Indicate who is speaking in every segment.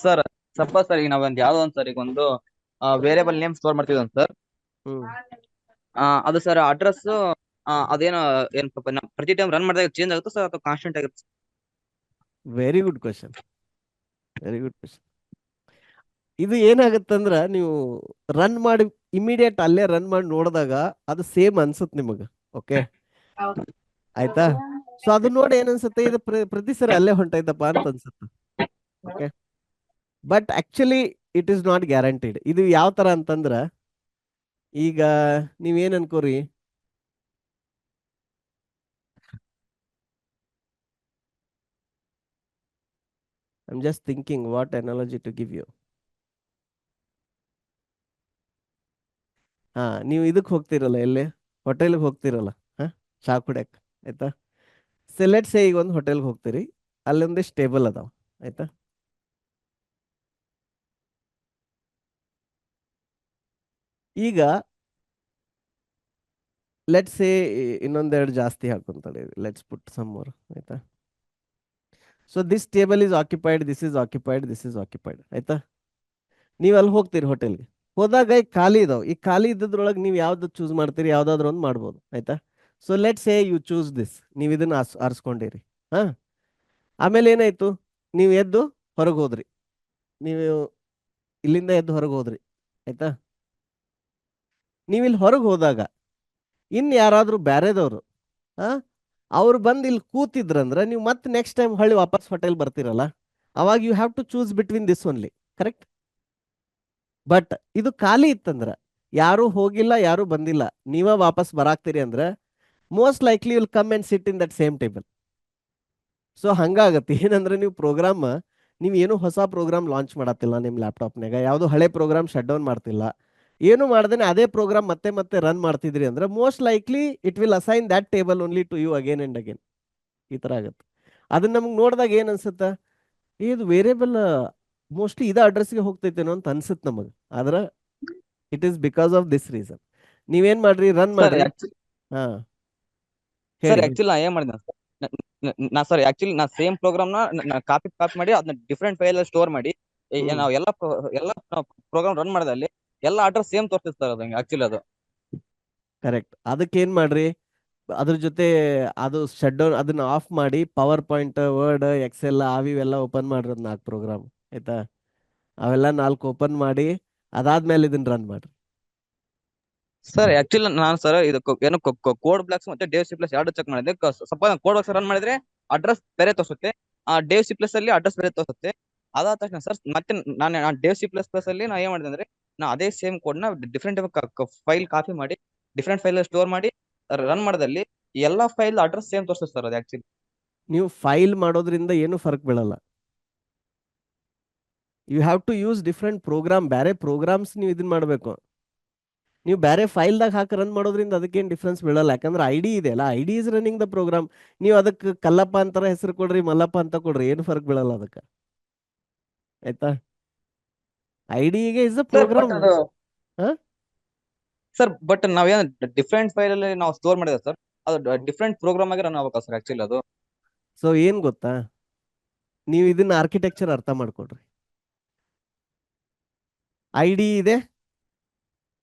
Speaker 1: Sir suppose sir ಈಗ ನಾವೊಂದು ಯಾವ್ದೋ ಒಂದು ಸರ್ ಈಗ ಒಂದು ವೇರಿಯಬಲ್ ನೇಮ್ ಸ್ಟೋರ್ ಮಾಡ್ತಿದ್ವಿ ಸರ್.
Speaker 2: ಹ್ಮ್
Speaker 1: ಅದು ಸರ್ ಅಡ್ರೆಸ್ ಅದೇನೋ ಏನ್ ಪ್ರತಿ ಟೈಮ್ ರನ್ ಮಾಡಿದಾಗ ಚೇಂಜ್ ಆಗುತ್ತೆ ಸರ್ ಅಥವಾ ಕಾನ್ಸ್ಟೆಂಟ್ ಆಗಿರುತ್ತೆ sir?
Speaker 2: Very good question. Very good question. ಇದು ಏನಾಗತ್ತಂದ್ರ ನೀವು ರನ್ ಮಾಡಿ ಇಮಿಡಿಯೇಟ್ ಅಲ್ಲೇ ರನ್ ಮಾಡಿ ನೋಡಿದಾಗ ಅದು ಸೇಮ್ ಅನ್ಸುತ್ತೆ ನಿಮಗೆ. ಓಕೆ, ಆಯ್ತಾ? ಸೊ ಅದು ನೋಡಿ ಏನನ್ಸುತ್ತೆ, ಇದು ಪ್ರತಿ ಸರಿ ಅಲ್ಲೇ ಹೊಂಟೈತಪ್ಪ ಅಂತ ಅನ್ಸುತ್ತೆ. Okay, but actually it is not guaranteed. ಇದು ಯಾವ ತರ ಅಂತಂದ್ರ, ಈಗ ನೀವೇನ್ ಅನ್ಕೋರಿ, I am just thinking what analogy to give you. ನೀವು ಇದಕ್ಕೆ ಹೋಗ್ತಿರಲ್ಲ, ಎಲ್ಲಿ ಹೋಟೆಲ್ಗೆ ಹೋಗ್ತಿರಲ್ಲ, ಚಾ ಕುಡಿಯಕ್, ಆಯ್ತಾ? ಸೆಲೆಕ್ಟ್ ಸೇ ಈಗ ಒಂದು ಹೋಟೆಲ್ಗೆ ಹೋಗ್ತೀರಿ, ಅಲ್ಲೊಂದಿಷ್ಟು ಟೇಬಲ್ ಅದಾವ, ಆಯ್ತಾ? ಈಗ ಲೆಟ್ಸ್ ಸೇ ಇನ್ನೊಂದೆರಡು ಜಾಸ್ತಿ ಹಾಕೊಂತಾಳೆ, ಲೆಟ್ಸ್ ಪುಟ್ ಸಮ್ ಮೋರ್, ಆಯ್ತಾ? So this table is occupied, this is occupied, this is occupied, ಆಯ್ತಾ? ನೀವು ಅಲ್ಲಿ ಹೋಗ್ತೀರಿ ಹೋಟೆಲ್ಗೆ, ಹೋದಾಗ ಈ ಖಾಲಿ ಇದಾವೆ. ಈ ಖಾಲಿ ಇದ್ದದ್ರೊಳಗೆ ನೀವು ಯಾವ್ದು ಚೂಸ್ ಮಾಡ್ತೀರಿ, ಯಾವ್ದಾದ್ರು ಒಂದು ಮಾಡ್ಬೋದು, ಆಯ್ತಾ? So let say you choose this, ನೀವು ಇದನ್ನ ಆರಿಸ್ಕೊಂಡಿರಿ. ಹಾ, ಆಮೇಲೆ ಏನಾಯ್ತು, ನೀವು ಎದ್ದು ಹೊರಗೆ ಹೋದ್ರಿ, ನೀವು ಇಲ್ಲಿಂದ ಎದ್ದು ಹೊರಗೆ ಹೋದ್ರಿ, ಆಯ್ತಾ? ನೀವು ಇಲ್ಲಿ ಹೊರಗೆ ಹೋದಾಗ ಇನ್ ಯಾರಾದ್ರೂ ಬ್ಯಾರೆದವರು ಅವ್ರು ಬಂದು ಇಲ್ಲಿ ಕೂತಿದ್ರಂದ್ರೆ ನೀವು ಮತ್ತೆ ನೆಕ್ಸ್ಟ್ ಟೈಮ್ ಹೊಳ್ಳಿ ವಾಪಸ್ ಹೋಟೆಲ್ ಬರ್ತಿರಲ್ಲ, ಅವಾಗ you have to choose between this only, correct? But ಇದು ಖಾಲಿ ಇತ್ತಂದ್ರ, ಯಾರು ಹೋಗಿಲ್ಲ, ಯಾರು ಬಂದಿಲ್ಲ, ನೀವ ವಾಪಸ್ ಬರಾಕ್ತೀರಿ ಅಂದ್ರೆ most likely will come and sit in that same table. So ಹಂಗಾಗತ್ತೆ ಏನಂದ್ರೆ, ನೀವು ಪ್ರೋಗ್ರಾಮ್, ನೀವು ಏನು ಹೊಸ ಪ್ರೋಗ್ರಾಮ್ ಲಾಂಚ್ ಮಾಡತ್ತಿಲ್ಲ ನಿಮ್ಮ ಲ್ಯಾಪ್ಟಾಪ್ನಾಗ, ಯಾವುದು ಹಳೆ ಪ್ರೋಗ್ರಾಮ್ ಶಟ್ ಡೌನ್ ಮಾಡ್ತಿಲ್ಲ, ಏನು ಮಾಡ್ದೇನೆ ಅದೇ ಪ್ರೋಗ್ರಾಮ್ ಮತ್ತೆ ಮತ್ತೆ ರನ್ ಮಾಡ್ತಿದ್ರಿ ಅಂದ್ರೆ most likely it will assign that table only to you again and again. ಈ ತರ ಆಗುತ್ತೆ. ಅದನ್ನ ನಮ್ಗೆ ನೋಡಿದಾಗ ಏನ್ ಅನ್ಸುತ್ತ, ಇದು ವೇರಿಯಬಲ್ ಮೋಸ್ಟ್ಲಿ ಇದ ಅಡ್ರೆಸ್ಗೆ ಹೋಗ್ತೈತೇನೋ ಅಂತ ಅನ್ಸುತ್ತೆ ನಮಗೆ. ಆದ್ರೆ it is because of this reason. ನೀವೇನ್ ಮಾಡ್ರಿ, ರನ್
Speaker 1: ಸರ್
Speaker 2: ಮಾಡ್ರಿ. ಹಾ,
Speaker 1: ಸರ್
Speaker 2: ಹೇಳಿ.
Speaker 1: ಆಕ್ಚುಲಿ ನಾ ಏನ್ ಮಾಡಿದೆ ಸರ್ ಆಕ್ಚುಲಿ ನಾ ಸೇಮ್ ಪ್ರೋಗ್ರಾಮ್ ನ ಕಾಪಿ ಮಾಡಿ ಅದನ್ನ ಡಿಫ್ರೆಂಟ್ ಫೈಲ್ ಸ್ಟೋರ್ ಮಾಡಿ ನಾವು ಎಲ್ಲ ಪ್ರೋಗ್ರಾಮ್ ರನ್ ಮಾಡಿದಲ್ಲಿ ಎಲ್ಲ ಅಡ್ರೆಸ್ ಸೇಮ್ ತೋರಿಸ್ತದೆ ಸರ್ ಅದು ಆಕ್ಚುಲಿ ಅದು.
Speaker 2: ಕರೆಕ್ಟ್. ಅದಕ್ಕೆ ಏನ್ ಮಾಡ್ರಿ, ಅದ್ರ ಜೊತೆ ಅದು ಶಟ್ ಡೌನ್ ಅದನ್ನ ಆಫ್ ಮಾಡಿ ಪವರ್ ಪಾಯಿಂಟ್, ವರ್ಡ್, ಎಕ್ಸೆಲ್ ಅವಿವೆಲ್ಲ ಓಪನ್ ಮಾಡ್ರಿ, ಒಂದು 4 ಪ್ರೋಗ್ರಾಮ್, ಆಯ್ತಾ? ಅವೆಲ್ಲ 4 ಓಪನ್ ಮಾಡಿ ಅದಾದ್ಮೇಲೆ ಇದನ್ನ ರನ್ ಮಾಡ್ರಿ.
Speaker 1: ಸರ್ ಆಕ್ಚುಲಿ ನಾನು ಸರ್ ಇದು ಏನು ಕೋಡ್ ಬ್ಲಾಕ್ಸ್ ಮತ್ತೆ ಡೇವ್ ಸಿ ಪ್ಲಸ್ ಎರಡು ಚೆಕ್ ಮಾಡಿದೆ. ಸಪೋಸ್ ಕೋಡ್ ಬ್ಲಾಕ್ಸ್ ರನ್ ಮಾಡಿದ್ರೆ ಅಡ್ರೆಸ್ ಬೇರೆ ತೋರಿಸುತ್ತೆ, ಡೇವ್ ಸಿ ಪ್ಲಸ್ ಅಲ್ಲಿ ಅಡ್ರೆಸ್ ಬೇರೆ ತೋರಿಸುತ್ತೆ. ಅದಾದ ತಕ್ಷಣ ಸರ್ ಮತ್ತೆ ನಾನು ಡೇವ್ ಸಿ ಪ್ಲಸ್ ಪ್ಲಸ್ ಅಲ್ಲಿ ನಾ ಏನ್ ಮಾಡಿದೆ ಅಂದ್ರೆ, ನಾ ಅದೇ ಸೇಮ್ ಕೋಡ್ ನ ಡಿಫ್ರೆಂಟ್ ಫೈಲ್ ಕಾಪಿ ಮಾಡಿ ಡಿಫ್ರೆಂಟ್ ಫೈಲ್ ಸ್ಟೋರ್ ಮಾಡಿ ರನ್ ಮಾಡೋದಲ್ಲಿ ಎಲ್ಲಾ ಫೈಲ್ ಅಡ್ರೆಸ್ ಸೇಮ್ ತೋರಿಸುತ್ತೆ ಸರ್ ಅದು ಆಕ್ಚುಲಿ.
Speaker 2: ನೀವು ಫೈಲ್ ಮಾಡೋದ್ರಿಂದ ಏನು ಫರ್ಕ್ ಬೀಳಲ್ಲ. You have to use different program, ಬೇರೆ ಪ್ರೋಗ್ರಾಮ್ಸ್ ನೀವು ಇದನ್ನ ಮಾಡಬೇಕು. ನೀವು ಬೇರೆ ಫೈಲ್ದಾಗ ಹಾಕಿ ರನ್ ಮಾಡೋದ್ರಿಂದ ಅದಕ್ಕೇನು ಡಿಫ್ರೆನ್ಸ್ ಬೀಳಲ್ಲ, ಯಾಕಂದ್ರೆ ಐ ಡಿ ಇದೆ ಅಲ್ಲ, I D is running the program. ನೀವು ಅದಕ್ಕೆ ಕಲ್ಲಪ್ಪ ಅಂತಾರ ಹೆಸರು ಕೊಡ್ರಿ, ಮಲ್ಲಪ್ಪ ಅಂತ ಕೊಡ್ರಿ, ಏನು ಫರ್ಕ್ ಬೀಳಲ್ಲ ಅದಕ್ಕೆ, ಆಯ್ತಾ? ಐ ಡಿಗೆ is a
Speaker 1: separate
Speaker 2: program.
Speaker 1: ಅದು
Speaker 2: ಹಾ,
Speaker 1: ಸರ್ ಬಟ್ ನಾವೇನು ಡಿಫ್ರೆಂಟ್ ಫೈಲ್ ಅಲ್ಲಿ ನಾವು ಸ್ಟೋರ್ ಮಾಡಿದ್ರೆ ಸರ್ ಅದು ಡಿಫ್ರೆಂಟ್ ಪ್ರೋಗ್ರಾಮ್ ಆಗಿ ರನ್ ಆಗ್ಬೇಕಾ ಸರ್ ಆಕ್ಚುಲಿ ಅದು?
Speaker 2: ಸೊ ಏನ್ ಗೊತ್ತಾ, ನೀವು ಇದನ್ನ ಆರ್ಕಿಟೆಕ್ಚರ್ ಅರ್ಥ ಮಾಡ್ಕೊಡ್ರಿ. ಐ ಡಿ ಇದೆ,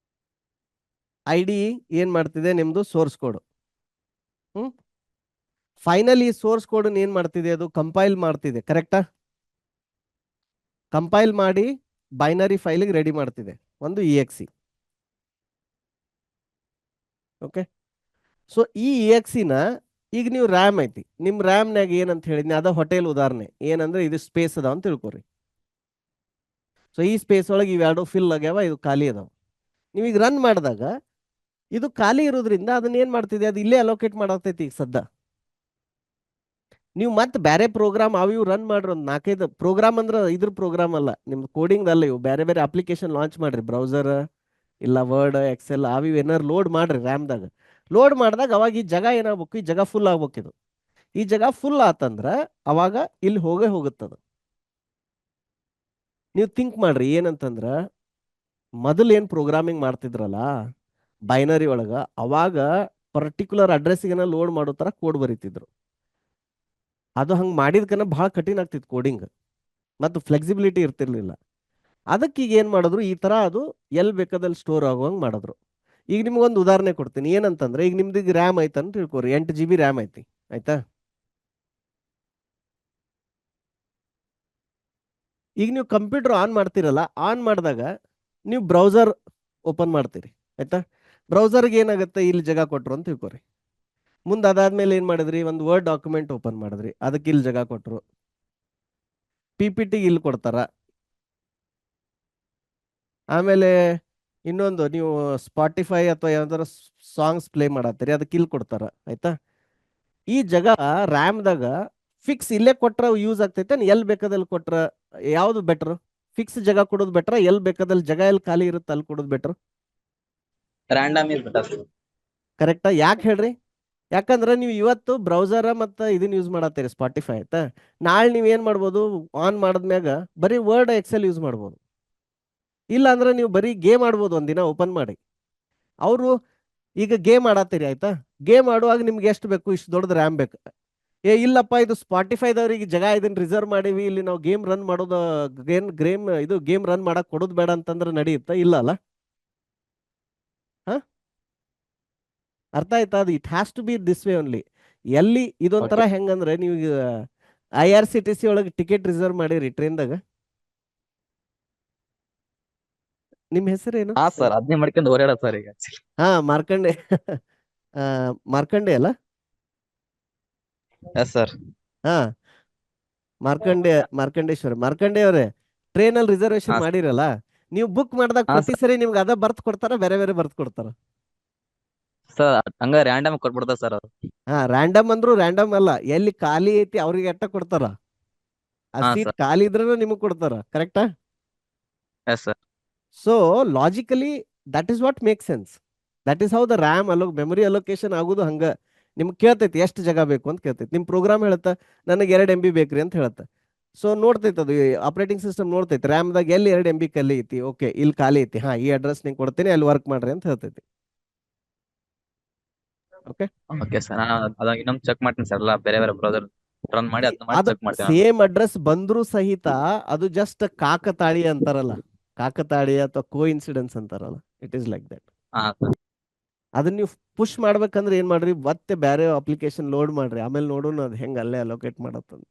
Speaker 2: ಐ ಡಿ ಏನ್ ಮಾಡ್ತಿದೆ, ನಿಮ್ದು source code. Finally source code ಏನ್ ಮಾಡ್ತಿದೆ, ಅದು ಕಂಪೈಲ್ ಮಾಡ್ತಿದೆ, ಕರೆಕ್ಟಾ? ಕಂಪೈಲ್ ಮಾಡಿ ಬೈನರಿ ಫೈಲಿಗೆ ರೆಡಿ ಮಾಡ್ತಿದೆ, ಒಂದು E X C. Okay, so ಈ ಇ ಎಕ್ಸ್ ನ ಈಗ ನೀವು ರ್ಯಾಮ್ ಐತಿ, ನಿಮ್ ರ್ಯಾಮ್ನಾಗ ಏನಂತ ಹೇಳಿದ್ನಿ, ಅದ ಹೋಟೆಲ್ ಉದಾಹರಣೆ ಏನಂದ್ರೆ ಇದು ಸ್ಪೇಸ್ ಅದಾವ ಅಂತ ತಿಳ್ಕೊರಿ. ಸೊ ಈ ಸ್ಪೇಸ್ ಒಳಗೆ ಇವೆರಡು ಫಿಲ್ ಆಗ್ಯಾವ, ಇದು ಖಾಲಿ ಅದಾವ. ನೀವೀಗ ರನ್ ಮಾಡಿದಾಗ ಇದು ಖಾಲಿ ಇರೋದ್ರಿಂದ ಅದನ್ನ ಏನ್ ಮಾಡ್ತಿದೆ, ಅದು ಇಲ್ಲೇ ಅಲೋಕೇಟ್ ಮಾಡತೈತಿ ಈಗ ಸದ್ದ. ನೀವು ಮತ್ತೆ ಬೇರೆ ಪ್ರೋಗ್ರಾಮ್ ಅವು ಇವು ರನ್ ಮಾಡ್ರಿ, ಒಂದು 4-5 ಪ್ರೋಗ್ರಾಮ್ ಅಂದ್ರೆ ಇದ್ರ ಪ್ರೋಗ್ರಾಮ್ ಅಲ್ಲ, ನಿಮ್ದು ಕೋಡಿಂಗ್ ಅಲ್ಲ ಇವು, ಬೇರೆ ಬೇರೆ ಅಪ್ಲಿಕೇಶನ್ ಲಾಂಚ್ ಮಾಡ್ರಿ, ಬ್ರೌಸರ್ ಇಲ್ಲ ವರ್ಡ್, ಎಕ್ಸೆಲ್ ಅವು ಇವು ಏನಾರು ಲೋಡ್ ಮಾಡ್ರಿ ರ್ಯಾಮ್ದಾಗ. ಲೋಡ್ ಮಾಡಿದಾಗ ಅವಾಗ ಈ ಜಾಗ ಏನಾಗ್ಬೇಕು, ಈ ಜಾಗ ಫುಲ್ ಆಗ್ಬೇಕು. ಇದು ಈ ಜಾಗ ಫುಲ್ ಆತಂದ್ರ ಅವಾಗ ಇಲ್ಲಿ ಹೋಗೇ ಹೋಗುತ್ತದ. ನೀವು ಥಿಂಕ್ ಮಾಡ್ರಿ, ಏನಂತಂದ್ರ ಮೊದಲು ಏನ್ ಪ್ರೋಗ್ರಾಮಿಂಗ್ ಮಾಡ್ತಿದ್ರಲ್ಲ ಬೈನರಿ ಒಳಗ, ಅವಾಗ ಪರ್ಟಿಕ್ಯುಲರ್ ಅಡ್ರೆಸ್ಸಿಗೆ ಲೋಡ್ ಮಾಡೋ ತರ ಕೋಡ್ ಬರೀತಿದ್ರು. ಅದು ಹಂಗೆ ಮಾಡಿದ್ಕನ ಬಹಳ ಕಠಿಣ ಆಗ್ತಿತ್ತು ಕೋಡಿಂಗ್. ಮತ್ತು ಫ್ಲೆಕ್ಸಿಬಿಲಿಟಿ ಇರ್ತಿರ್ಲಿಲ್ಲ. ಅದಕ್ಕೆ ಈಗ ಏನು ಮಾಡಿದ್ರು, ಈ ಥರ ಅದು ಎಲ್ಲಿ ಬೇಕಾದಲ್ಲಿ ಸ್ಟೋರ್ ಆಗುವಂಗೆ ಮಾಡಿದ್ರು. ಈಗ ನಿಮ್ಗೊಂದು ಉದಾಹರಣೆ ಕೊಡ್ತೀನಿ. ಏನಂತಂದ್ರೆ, ಈಗ ನಿಮ್ದು ಈಗ ರ್ಯಾಮ್ ಐತೆ ಅಂತ ತಿಳ್ಕೊರಿ, 8 GB ರ್ಯಾಮ್ ಐತಿ, ಆಯ್ತಾ? ಈಗ ನೀವು ಕಂಪ್ಯೂಟರ್ ಆನ್ ಮಾಡ್ತೀರಲ್ಲ, ಆನ್ ಮಾಡಿದಾಗ ನೀವು ಬ್ರೌಸರ್ ಓಪನ್ ಮಾಡ್ತೀರಿ, ಆಯ್ತಾ? ಬ್ರೌಸರ್ಗೆ ಏನಾಗುತ್ತೆ, ಇಲ್ಲಿ ಜಾಗ ಕೊಟ್ರು ಅಂತ ತಿಳ್ಕೊರಿ. ಮುಂದೆ ಅದಾದ್ಮೇಲೆ ಏನು ಮಾಡಿದ್ರಿ, ಒಂದು ವರ್ಡ್ ಡಾಕ್ಯುಮೆಂಟ್ ಓಪನ್ ಮಾಡಿದ್ರಿ, ಅದಕ್ಕೆ ಇಲ್ಲಿ ಜಾಗ ಕೊಟ್ಟರು. PPT ಇಲ್ಲಿ ಕೊಡ್ತಾರ. ಆಮೇಲೆ ಇನ್ನೊಂದು, ನೀವು ಸ್ಪಾಟಿಫೈ ಅಥವಾ ಯಾವ್ದಾರ ಸಾಂಗ್ಸ್ ಪ್ಲೇ ಮಾಡತ್ತೀರಿ, ಅದಕ್ಕೆ ಇಲ್ಲಿ ಕೊಡ್ತಾರ, ಆಯ್ತಾ? ಈ ಜಾಗ ರ್ಯಾಮ್ದಾಗ ಫಿಕ್ಸ್ ಇಲ್ಲೇ ಕೊಟ್ರ ಯೂಸ್ ಆಗ್ತೈತೆ, ಎಲ್ಲಿ ಬೇಕಾದಲ್ಲಿ ಕೊಟ್ರ ಯಾವ್ದು ಬೆಟರ್? ಫಿಕ್ಸ್ ಜಾಗ ಕೊಡೋದು ಬೆಟ್ರ, ಎಲ್ಲಿ ಬೇಕಾದಲ್ಲಿ ಜಾಗ ಎಲ್ಲಿ ಖಾಲಿ ಇರುತ್ತೆ ಅಲ್ಲಿ ಕೊಡೋದು ಬೆಟರ್?
Speaker 1: Random is better.
Speaker 2: ಕರೆಕ್ಟಾ? ಯಾಕೆ ಹೇಳ್ರಿ? ಯಾಕಂದ್ರೆ ನೀವು ಇವತ್ತು ಬ್ರೌಸರ ಮತ್ತು ಇದನ್ನ ಯೂಸ್ ಮಾಡತ್ತೀರಿ, ಸ್ಪಾಟಿಫೈ, ಆಯ್ತಾ? ನಾಳೆ ನೀವು ಏನು ಮಾಡ್ಬೋದು, ಆನ್ ಮಾಡಿದ್ಮ್ಯಾಗ ಬರೀ ವರ್ಡ್ ಎಕ್ಸೆಲ್ ಯೂಸ್ ಮಾಡ್ಬೋದು. ಇಲ್ಲ ಅಂದ್ರೆ ನೀವು ಬರೀ ಗೇಮ್ ಆಡ್ಬೋದು ಒಂದಿನ ಓಪನ್ ಮಾಡಿ. ಅವರು ಈಗ ಗೇಮ್ ಆಡತ್ತೀರಿ, ಆಯ್ತಾ? ಗೇಮ್ ಆಡುವಾಗ ನಿಮ್ಗೆ ಎಷ್ಟು ಬೇಕು, ಇಷ್ಟು ದೊಡ್ಡದು ರ್ಯಾಮ್ ಬೇಕು. ಇಲ್ಲಪ್ಪ, ಇದು ಸ್ಪಾಟಿಫೈದವ್ರಿಗೆ ಜಾಗ ಇದನ್ನ ರಿಸರ್ವ್ ಮಾಡೀವಿ, ಇಲ್ಲಿ ನಾವು ಗೇಮ್ ರನ್ ಮಾಡೋದು, ಗೇಮ್ ರನ್ ಮಾಡಕ್ ಕೊಡೋದು ಬೇಡ ಅಂತಂದ್ರೆ ನಡೆಯುತ್ತಾ? ಇಲ್ಲ ಅಲ್ಲ? ಹಾ, ಅರ್ಥ ಆಯ್ತಾ? ಅದು it has to be this way only. ಎಲ್ಲಿ ಇದೊಂಥರ
Speaker 1: Okay.
Speaker 2: ಹೆಂಗಂದ್ರೆ, ನೀವು IRCTC ಒಳಗೆ ಟಿಕೆಟ್ ರಿಸರ್ವ್ ಮಾಡಿರಿ ಟ್ರೈನ್ದಾಗ. ನಿಮ್ಮ ಹೆಸರೇನು?
Speaker 1: ಹಾ ಸರ್, ಅದನ್ನೇ ಮಾಡ್ಕೊಂಡು ಓಡಾಡ ಸರ್ ಈಗ.
Speaker 2: ಹಾ, ಮಾರ್ಕಂಡೆ. ಮಾರ್ಕಂಡೆ ಅಲ್ಲ?
Speaker 1: Yes sir.
Speaker 2: ಹಾ, ಮಾರ್ಕಂಡೇಶ್ವರ ಅವರೇ, ಟ್ರೈನಲ್ಲಿ ರಿಸರ್ವೇಶನ್
Speaker 1: ಹಾ
Speaker 2: ಮಾಡಿರಲ್ಲ, ನೀವು ಬುಕ್ ಮಾಡಿದಾಗ
Speaker 1: ಹಾ
Speaker 2: ಪ್ರತಿ
Speaker 1: ಸರ್.
Speaker 2: ಸರಿ ನಿಮ್ಗೆ ಅದ ಬರ್ತ್ ಕೊಡ್ತಾರ, ಬೇರೆ ಬೇರೆ ಬರ್ತ್ ಕೊಡ್ತಾರ?
Speaker 1: ಸರ್ ಹಂಗ ರ್ಯಾಂಡಮ್ ಕೊಟ್ಬಿಡ್ತಾರ ಸರ್ ಅವ್ರು.
Speaker 2: ಹಾ, ರ್ಯಾಂಡಮ್ ಅಂದ್ರು ರ್ಯಾಂಡಮ್ ಅಲ್ಲ, ಎಲ್ಲಿ ಖಾಲಿ ಐತಿ ಅವ್ರಿಗೆ ಅಟ್ಟ ಕೊಡ್ತಾರ. ಆ
Speaker 1: ಹಾ
Speaker 2: ಸೀಟ್
Speaker 1: ಸರ್.
Speaker 2: ಖಾಲಿ ಇದ್ರೂ ನಿಮಗೆ ಕೊಡ್ತಾರ, ಕರೆಕ್ಟಾ?
Speaker 1: Yes sir.
Speaker 2: So logically that is what make sense. That is how the RAM memory allocation ಆಗೋದು ಹಂಗ. ನಿಮ್ಗೆ ಕೇಳ್ತೈತಿ ಎಷ್ಟು ಜಾಗ ಬೇಕು ಅಂತ ಕೇಳ್ತೈತಿ. ನಿಮ್ಮ ಪ್ರೋಗ್ರಾಮ್ ಹೇಳುತ್ತಾ ನನಗೆ 2 MB ಬೇಕ್ರಿ ಅಂತ ಹೇಳುತ್ತೆ. ಸೊ ನೋಡ್ತೈತೆ ಅದು, ಆಪರೇಟಿಂಗ್ ಸಿಸ್ಟಮ್ ನೋಡ್ತೈತಿ ರ್ಯಾಮ್ದಾಗ ಎಲ್ಲಿ 2 MB ಖಾಲಿ ಐತಿ, ಓಕೆ ಇಲ್ಲಿ ಖಾಲಿ ಐತಿ, ಹಾ ಈ ಅಡ್ರೆಸ್ ನಿಂಗೆ ಕೊಡ್ತೀನಿ, ಅಲ್ಲಿ ವರ್ಕ್ ಮಾಡ್ರಿ ಅಂತ ಹೇಳ್ತೈತಿ. ಓಕೆ,
Speaker 1: ಓಕೆ ಸರ್, ನಾನು ಅದಾಗ ಇನ್ನೊಂದು ಚೆಕ್ ಮಾಡ್ತೀನಿ ಸರ್, ಎಲ್ಲ ಬೇರೆ ಬೇರೆ ಬ್ರೌಸರ್ ರನ್ ಮಾಡಿ ಅದನ್ನ ಮಾಡಿ
Speaker 2: ಅದು
Speaker 1: ಚೆಕ್ ಮಾಡ್ತೀನಿ ನಾನು.
Speaker 2: ಸೇಮ್ ಅಡ್ರೆಸ್ ಬಂದ್ರೂ ಸಹಿತ ಅದು ಜಸ್ಟ್ ಕಾಕತಾಳಿ ಅಂತಾರಲ್ಲ, ಕಾಕತಾಳಿ ಅಥವಾ ಕೋ ಇನ್ಸಿಡೆನ್ಸ್ ಅಂತಾರಲ್ಲ, ಇಟ್ ಈಸ್ ಲೈಕ್ ದಟ್.
Speaker 1: ಹಾ ಸರ್.
Speaker 2: ಅದನ್ನ ನೀವು ಪುಷ್ ಮಾಡ್ಬೇಕಂದ್ರೆ ಏನ್ ಮಾಡ್ರಿ, ಮತ್ತೆ ಬೇರೆ ಅಪ್ಲಿಕೇಶನ್ ಲೋಡ್ ಮಾಡ್ರಿ, ಆಮೇಲೆ ನೋಡೋಣ ಅದು ಹೆಂಗೆ ಅಲ್ಲೇ ಅಲೋಕೇಟ್ ಮಾಡತ್ತಂತ.